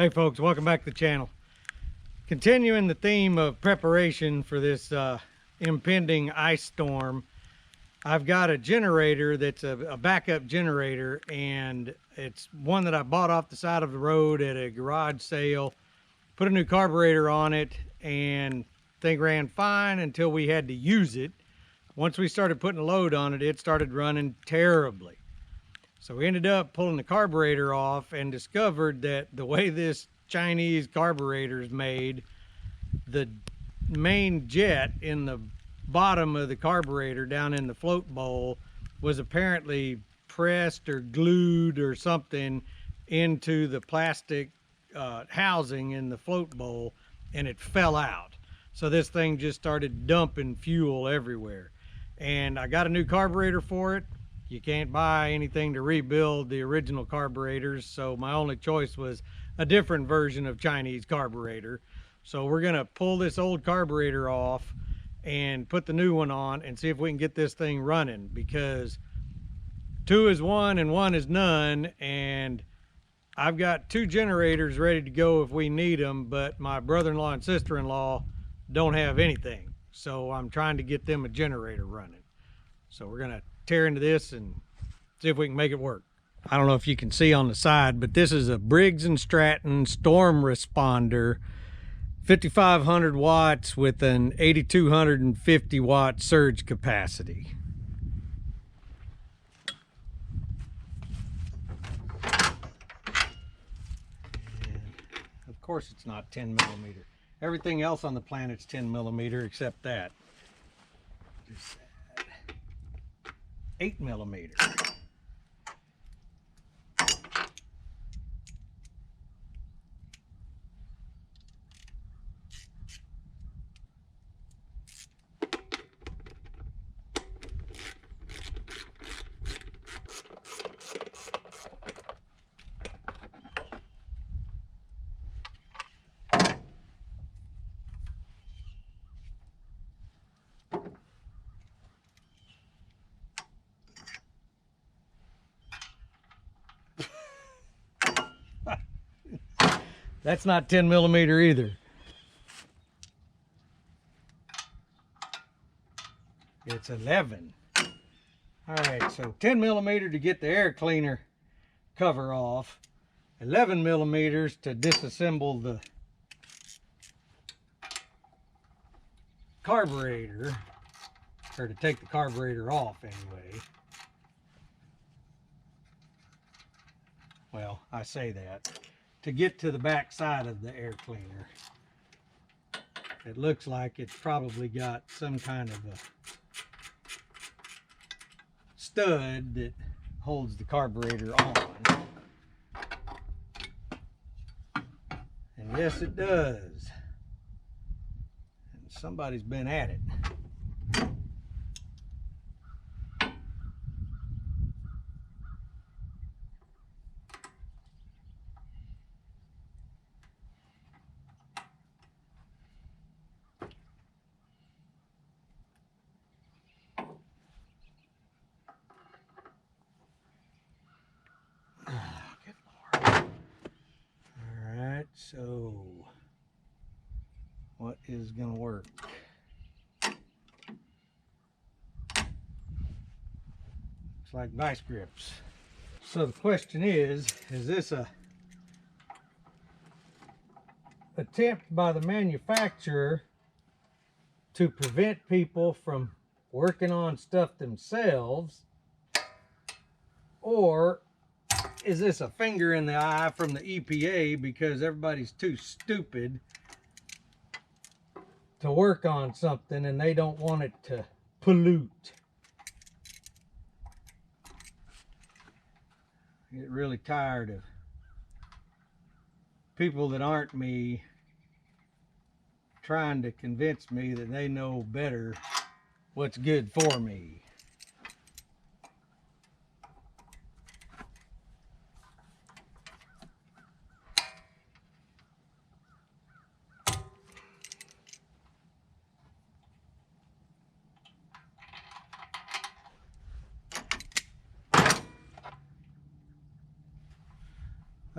Hey folks, welcome back to the channel. Continuing the theme of preparation for this impending ice storm, I've got a generator that's a backup generator, and it's one that I bought off the side of the road at a garage sale. Put a new carburetor on it and thing ran fine until we had to use it. Once we started putting a load on it, it started running terribly. So we ended up pulling the carburetor off and discovered that the way this Chinese carburetor is made, the main jet in the bottom of the carburetor down in the float bowl was apparently pressed or glued or something into the plastic housing in the float bowl, and it fell out. So this thing just started dumping fuel everywhere. And I got a new carburetor for it. You can't buy anything to rebuild the original carburetors, so my only choice was a different version of Chinese carburetor. So we're gonna pull this old carburetor off and put the new one on and see if we can get this thing running, because 2 is 1 and 1 is none, and I've got 2 generators ready to go if we need them, but my brother-in-law and sister-in-law don't have anything. So I'm trying to get them a generator running. So we're gonna tear into this and see if we can make it work. I don't know if you can see on the side, but this is a Briggs Stratton Storm Responder, 5,500 watts with an 8,250 watt surge capacity. And of course it's not 10 millimeter. Everything else on the planet's 10 millimeter except that. Just 8 millimeter. That's not 10 millimeter either. It's 11. All right, so 10 millimeter to get the air cleaner cover off, 11 millimeters to disassemble the carburetor, or to take the carburetor off anyway. Well, I say that. To get to the back side of the air cleaner. It looks like it's probably got some kind of a stud that holds the carburetor on. And yes, it does. And somebody's been at it. So, what is going to work? Looks like vice grips. So the question is this a attempt by the manufacturer to prevent people from working on stuff themselves, or is this a finger in the eye from the EPA because everybody's too stupid to work on something and they don't want it to pollute? I get really tired of people that aren't me trying to convince me that they know better what's good for me.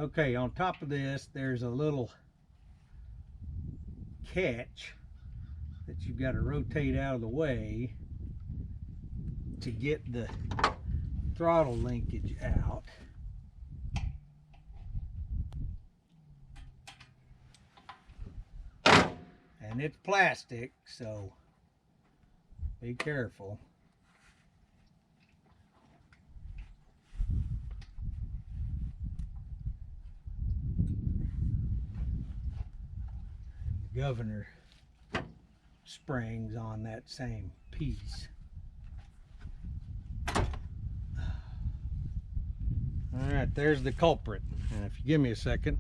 Okay, on top of this, there's a little catch that you've got to rotate out of the way to get the throttle linkage out. And it's plastic, so be careful. The governor springs on that same piece. Alright, there's the culprit. And if you give me a second,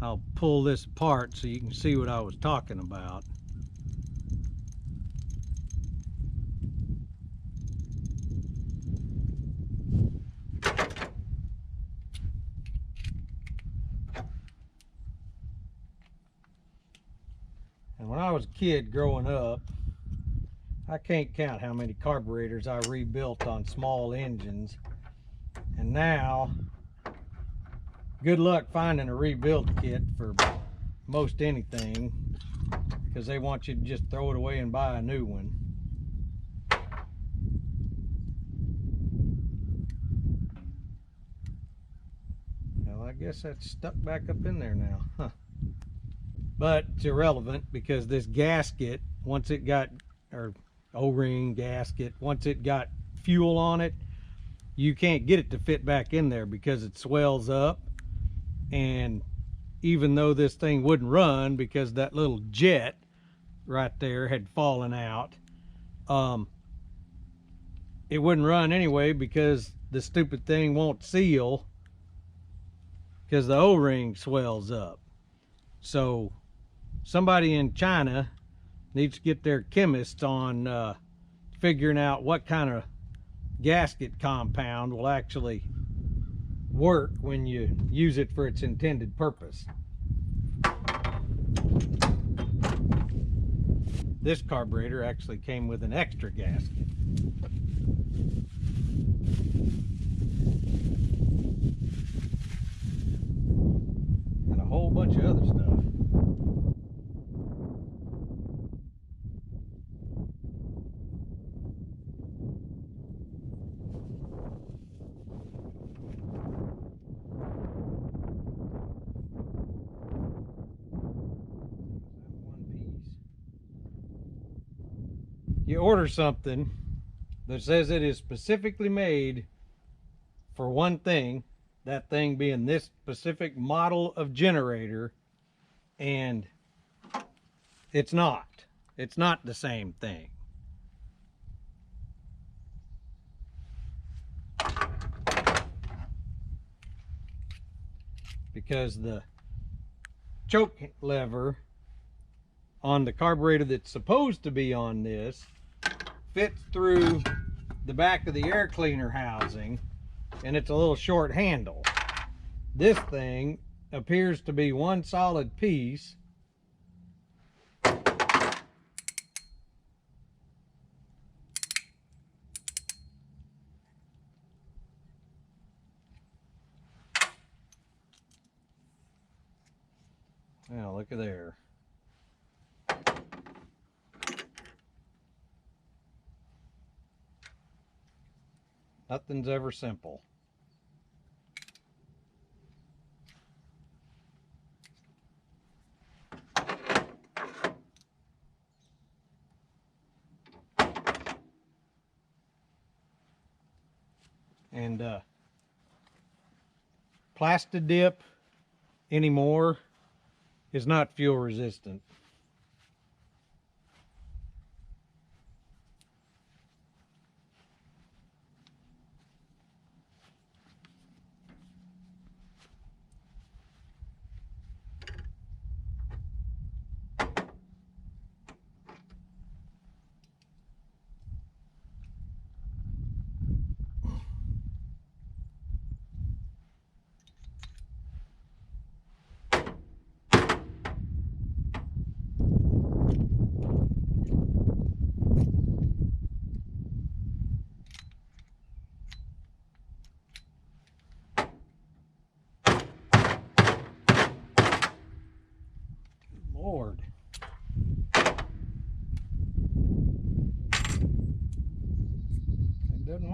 I'll pull this apart so you can see what I was talking about. And when I was a kid growing up, I can't count how many carburetors I rebuilt on small engines. And now, good luck finding a rebuild kit for most anything, because they want you to just throw it away and buy a new one. Well, I guess that's stuck back up in there now, huh? But it's irrelevant, because this gasket, once it got, or O-ring gasket, once it got fuel on it, you can't get it to fit back in there because it swells up. And even though this thing wouldn't run because that little jet right there had fallen out, it wouldn't run anyway because the stupid thing won't seal because the O-ring swells up. So somebody in China needs to get their chemists on figuring out what kind of gasket compound will actually work when you use it for its intended purpose. This carburetor actually came with an extra gasket. And a whole bunch of other stuff. You order something that says it is specifically made for one thing, that thing being this specific model of generator, and it's not. It's not the same thing. Because the choke lever on the carburetor that's supposed to be on this fits through the back of the air cleaner housing, and it's a little short handle. This thing appears to be one solid piece. Now look at there. Nothing's ever simple. And Plastidip anymore is not fuel resistant.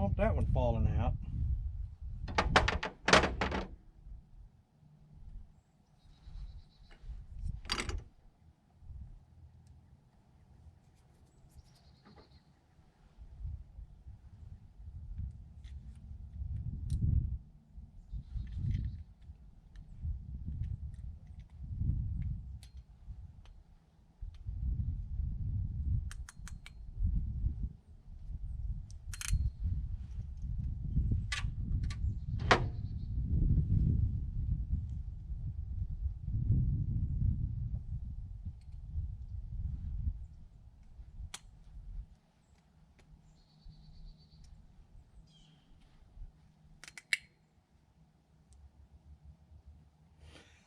Oh, that one falling out.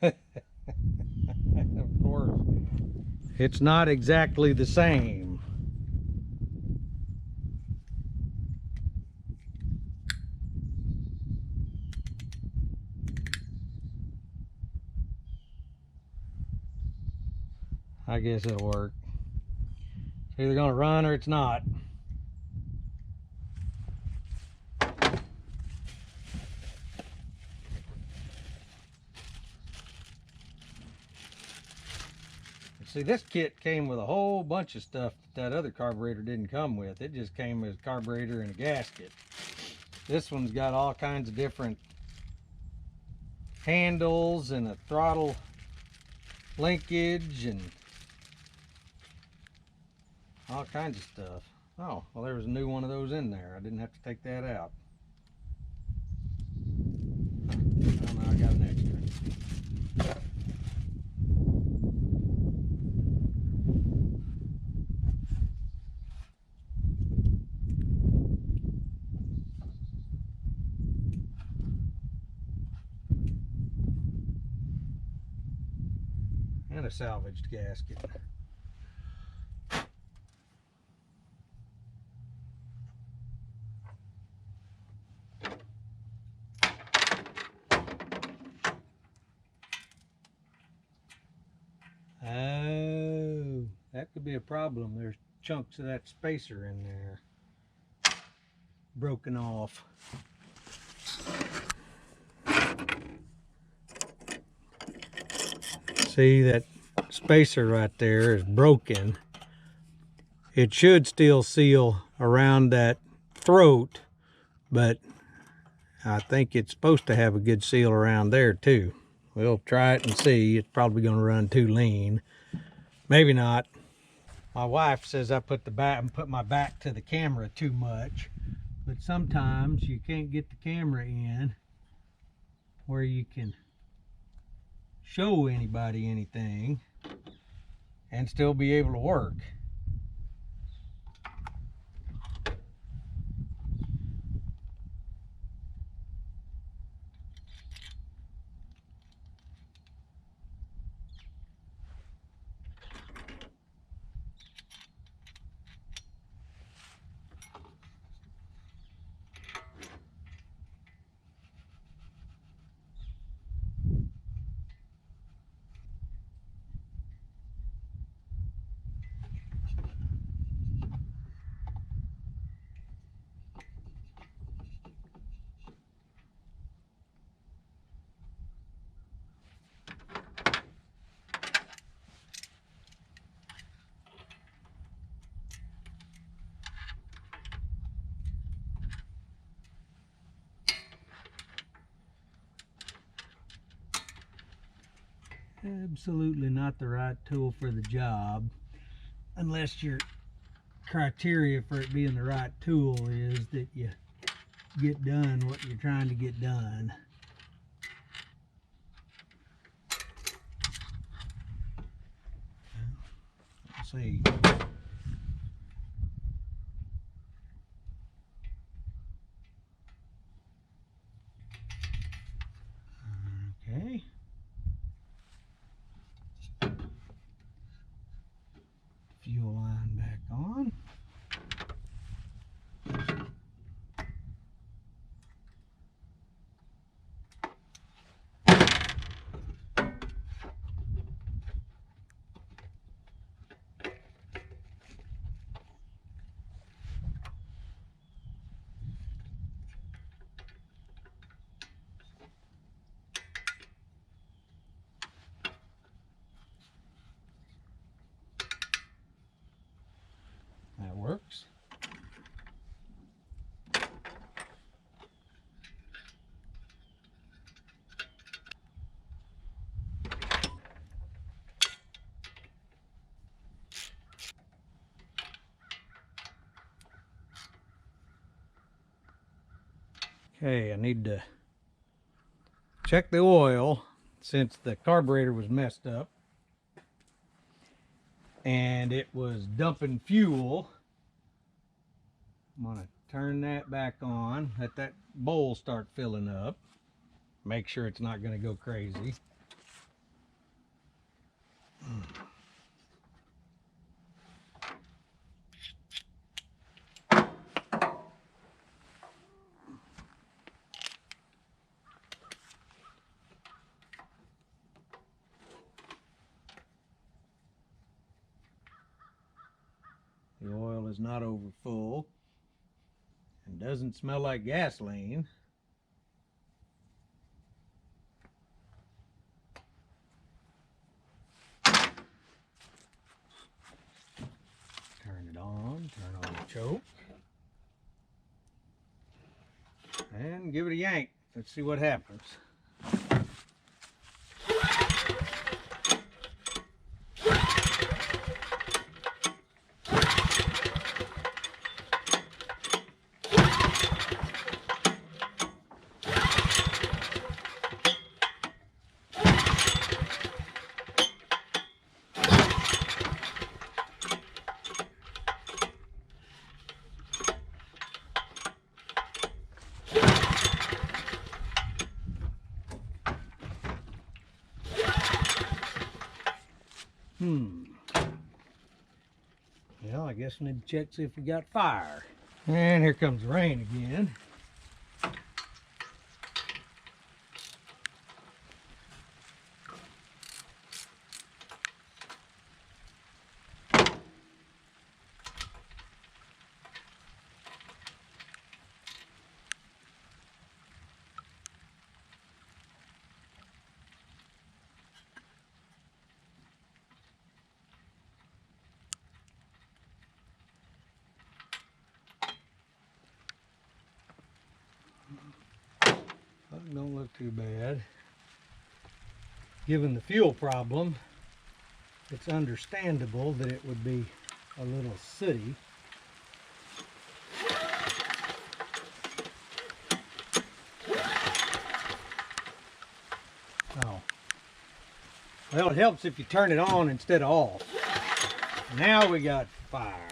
Of course, it's not exactly the same. I guess it'll work. It's either gonna run or it's not. See, this kit came with a whole bunch of stuff that other carburetor didn't come with. It just came with a carburetor and a gasket. This one's got all kinds of different handles and a throttle linkage and all kinds of stuff. Oh, well, there was a new one of those in there. I didn't have to take that out. Well, now I got an extra. And a salvaged gasket. Oh, that could be a problem. There's chunks of that spacer in there broken off. See, that spacer right there is broken. It should still seal around that throat, but I think it's supposed to have a good seal around there too. We'll try it and see. It's probably going to run too lean. Maybe not. My wife says I put my back to the camera too much, but sometimes you can't get the camera in where you can show anybody anything and still be able to work. Absolutely not the right tool for the job, unless your criteria for it being the right tool is that you get done what you're trying to get done. Let's see. Okay. Fuel line back on. Okay, I need to check the oil since the carburetor was messed up and it was dumping fuel. I'm gonna turn that back on, let that bowl start filling up. Make sure it's not gonna go crazy. The oil is not over full and doesn't smell like gasoline. Turn it on, turn on the choke, and give it a yank. Let's see what happens. Well, I guess I need to check, see if we got fire. And here comes rain again. Don't look too bad. Given the fuel problem, it's understandable that it would be a little sooty. Oh. Well, it helps if you turn it on instead of off. Now we got fire.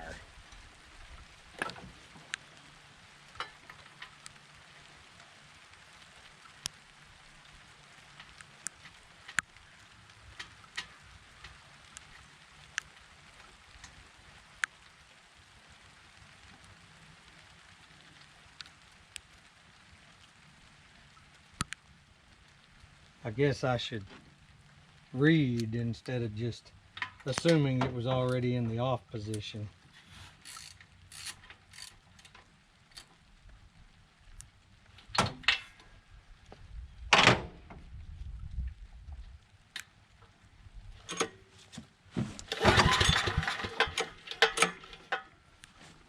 I guess I should read instead of just assuming it was already in the off position.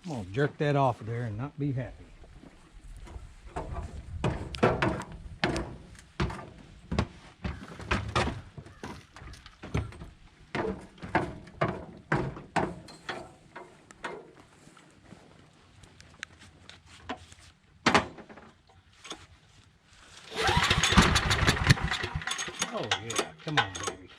I'm gonna jerk that off of there and not be happy. Oh yeah, come on, baby.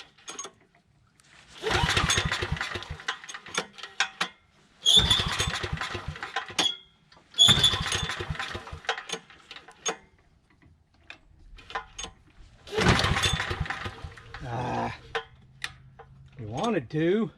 You wanted to.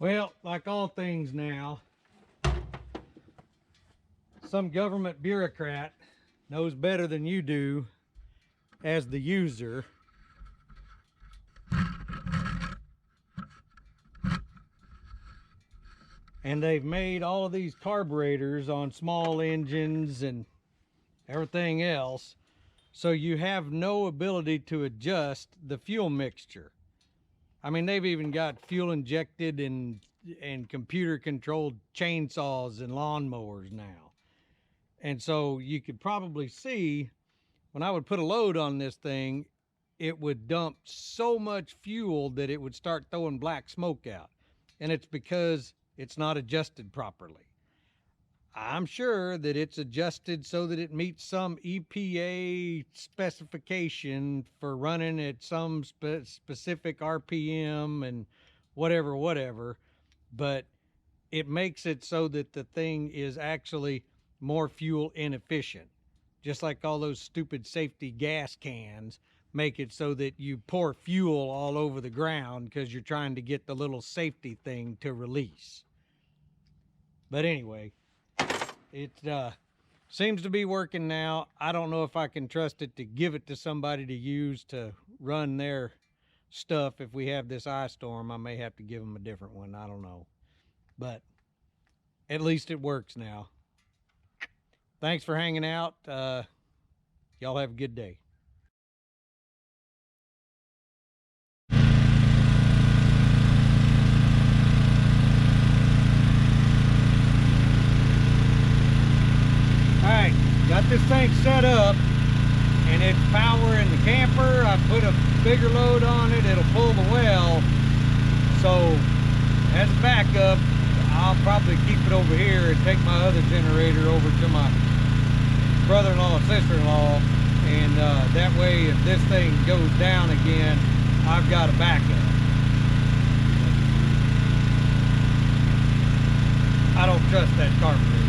Well, like all things now, some government bureaucrat knows better than you do as the user. And they've made all of these carburetors on small engines and everything else, so you have no ability to adjust the fuel mixture. I mean, they've even got fuel injected and computer controlled chainsaws and lawnmowers now. And so you could probably see when I would put a load on this thing, it would dump so much fuel that it would start throwing black smoke out. And it's because it's not adjusted properly. I'm sure that it's adjusted so that it meets some EPA specification for running at some specific RPM and whatever, but it makes it so that the thing is actually more fuel inefficient. Just like all those stupid safety gas cans make it so that you pour fuel all over the ground because you're trying to get the little safety thing to release. But anyway, it seems to be working now. I don't know if I can trust it to give it to somebody to use to run their stuff. If we have this ice storm, I may have to give them a different one. I don't know. But at least it works now. Thanks for hanging out. Y'all have a good day. Alright, got this thing set up and it's powering the camper. I put a bigger load on it, it'll pull the well. So as a backup, I'll probably keep it over here and take my other generator over to my brother-in-law and sister-in-law, and that way if this thing goes down again, I've got a backup. I don't trust that carburetor.